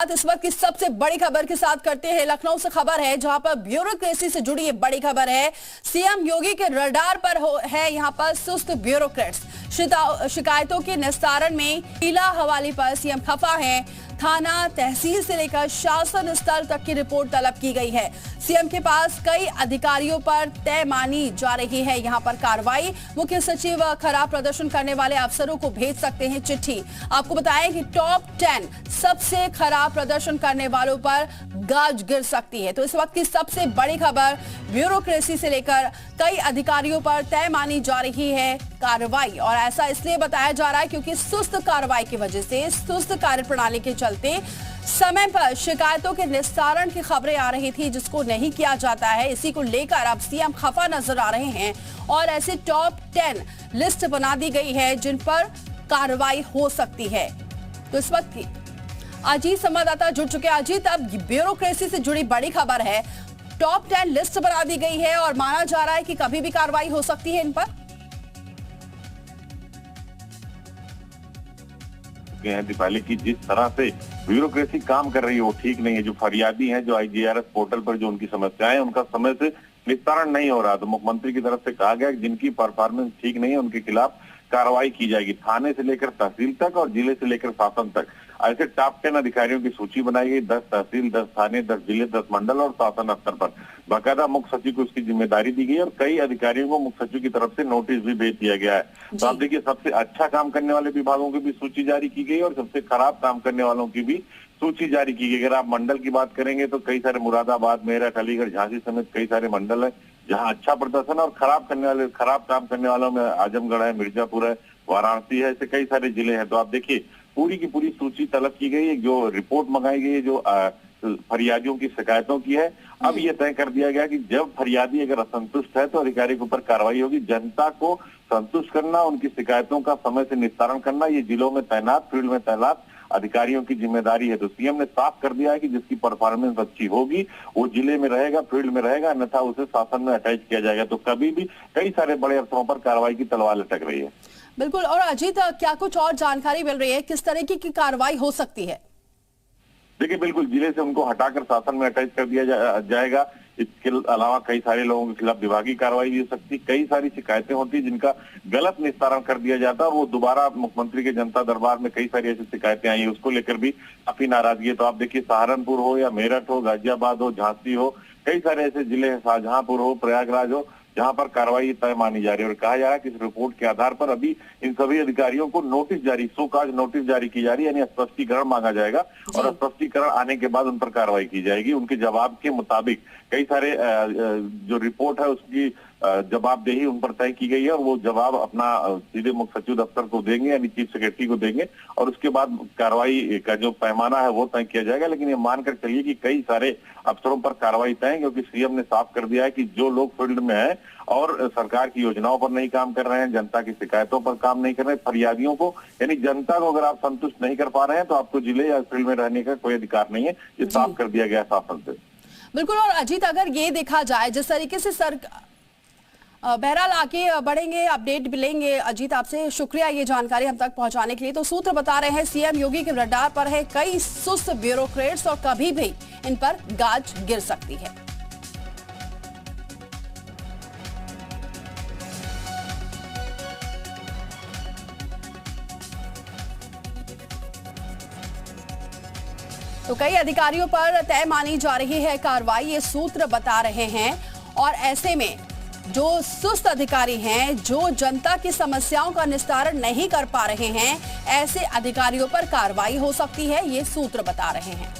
इस वक्त की सबसे बड़ी खबर के साथ करते हैं। लखनऊ से खबर है जहां पर ब्यूरोक्रेसी से जुड़ी ये बड़ी खबर है। सीएम योगी के रडार पर है यहां पर सुस्त ब्यूरोक्रेट्स। शिकायतों के निस्तारण में टीला हवाली पर सीएम खफा है। थाना तहसील से लेकर शासन स्तर तक की रिपोर्ट तलब की गई है। सीएम के पास कई अधिकारियों पर तय मानी जा रही है यहां पर कार्रवाई। मुख्य सचिव खराब प्रदर्शन करने वाले अफसरों को भेज सकते हैं चिट्ठी। आपको बताएं कि टॉप 10 सबसे खराब प्रदर्शन करने वालों पर गाज गिर सकती है। तो इस वक्त की सबसे बड़ी खबर, ब्यूरोक्रेसी से लेकर कई अधिकारियों पर तय मानी जा रही है कार्रवाई। और ऐसा इसलिए बताया जा रहा है क्योंकि सुस्त कार्रवाई की वजह से, सुस्त कार्यप्रणाली के चलते समय पर शिकायतों के निस्तारण की खबरें आ रही थी जिसको नहीं किया जाता है। इसी को लेकर अब सीएम खफा नजर आ रहे हैं और ऐसे टॉप 10 लिस्ट बना दी गई है जिन पर कार्रवाई हो सकती है। तो इस वक्त की अजीत संवाददाता जुड़ चुके हैं। अजीत, अब ब्यूरोक्रेसी से जुड़ी बड़ी खबर है। टॉप 10 लिस्ट बना दी गई है और माना जा रहा है कि कभी भी कार्रवाई हो सकती है इन पर। दीपाली की जिस तरह से ब्यूरोक्रेसी काम कर रही है वो ठीक नहीं है। जो फरियादी हैं, जो IGRS पोर्टल पर जो उनकी समस्याएं हैं, उनका समय से निस्तारण नहीं हो रहा। तो मुख्यमंत्री की तरफ से कहा गया कि जिनकी परफॉर्मेंस ठीक नहीं है उनके खिलाफ कार्रवाई की जाएगी। थाने से लेकर तहसील तक और जिले से लेकर शासन तक ऐसे टॉप 10 अधिकारियों की सूची बनाई गई। 10 तहसील, 10 थाने, 10 जिले, 10 मंडल और शासन स्तर पर बाकायदा मुख्य सचिव को इसकी जिम्मेदारी दी गई और कई अधिकारियों को मुख्य सचिव की तरफ से नोटिस भी भेज दिया गया है। तो आप देखिए, सबसे अच्छा काम करने वाले विभागों की भी सूची जारी की गई और सबसे खराब काम करने वालों की भी सूची जारी की गई। अगर आप मंडल की बात करेंगे तो कई सारे मुरादाबाद, मेरठ, अलीगढ़, झांसी समेत कई सारे मंडल है जहां अच्छा प्रदर्शन और खराब काम करने वालों में आजमगढ़ है, मिर्जापुर है, वाराणसी है, ऐसे कई सारे जिले हैं। तो आप देखिए, पूरी की पूरी सूची तलब की गई है, जो रिपोर्ट मंगाई गई है, जो फरियादियों की शिकायतों की है। अब ये तय कर दिया गया कि जब फरियादी अगर असंतुष्ट है तो अधिकारी के ऊपर कार्रवाई होगी। जनता को संतुष्ट करना, उनकी शिकायतों का समय से निस्तारण करना, ये जिलों में तैनात, फील्ड में तैनात अधिकारियों की जिम्मेदारी है। तो सीएम ने साफ कर दिया है कि जिसकी परफॉर्मेंस अच्छी होगी वो जिले में रहेगा, फील्ड में रहेगा, अन्यथा उसे शासन में अटैच किया जाएगा। तो कभी भी कई सारे बड़े अफसरों पर कार्रवाई की तलवार लटक रही है। बिल्कुल। और अजीत, क्या कुछ और जानकारी मिल रही है, किस तरीके की कार्रवाई हो सकती है? देखिए, बिल्कुल जिले से उनको हटाकर शासन में अटैच कर दिया जाएगा। इसके अलावा कई सारे लोगों के खिलाफ विभागीय कार्रवाई भी हो सकती। कई सारी शिकायतें होती जिनका गलत निस्तारण कर दिया जाता और वो दोबारा मुख्यमंत्री के जनता दरबार में कई सारी ऐसी शिकायतें आई है, उसको लेकर भी काफी नाराजगी है। तो आप देखिए, सहारनपुर हो या मेरठ हो, गाजियाबाद हो, झांसी हो, कई सारे ऐसे जिले हैं, शाहजहांपुर हो, प्रयागराज हो, जहां पर कार्रवाई तय मानी जा रही है। और कहा जा रहा है कि इस रिपोर्ट के आधार पर अभी इन सभी अधिकारियों को नोटिस जारी, शोकाज नोटिस जारी की जा रही है, यानी स्पष्टीकरण मांगा जाएगा और स्पष्टीकरण आने के बाद उन पर कार्रवाई की जाएगी। उनके जवाब के मुताबिक कई सारे जो रिपोर्ट है उसकी जवाबदेही उन पर तय की गई है और वो जवाब अपना सीधे मुख्य सचिव दफ्तर को देंगे, यानी चीफ सेक्रेटरी को देंगे और उसके बाद कार्रवाई का जो पैमाना है वो तय किया जाएगा। लेकिन ये मानकर चलिए कि कई सारे अफसरों पर कार्रवाई तय है, क्योंकि सीएम ने साफ कर दिया है कि जो लोग फील्ड में है और सरकार की योजनाओं पर नहीं काम कर रहे हैं, जनता की शिकायतों पर काम नहीं कर रहे हैं, फरियादियों को यानी जनता को अगर आप संतुष्ट नहीं कर पा रहे हैं तो आपको जिले या फील्ड में रहने का कोई अधिकार नहीं है। ये साफ कर दिया गया शासन से। बिल्कुल। और अजीत, अगर ये देखा जाए जिस तरीके से बहरहाल आगे बढ़ेंगे, अपडेट मिलेंगे। अजीत, आपसे शुक्रिया ये जानकारी हम तक पहुंचाने के लिए। तो सूत्र बता रहे हैं सीएम योगी के रडार पर है कई सुस्त ब्यूरोक्रेट्स और कभी भी इन पर गाज गिर सकती है। तो कई अधिकारियों पर तय मानी जा रही है कार्रवाई, ये सूत्र बता रहे हैं। और ऐसे में जो सुस्त अधिकारी हैं, जो जनता की समस्याओं का निस्तारण नहीं कर पा रहे हैं, ऐसे अधिकारियों पर कार्रवाई हो सकती है, ये सूत्र बता रहे हैं।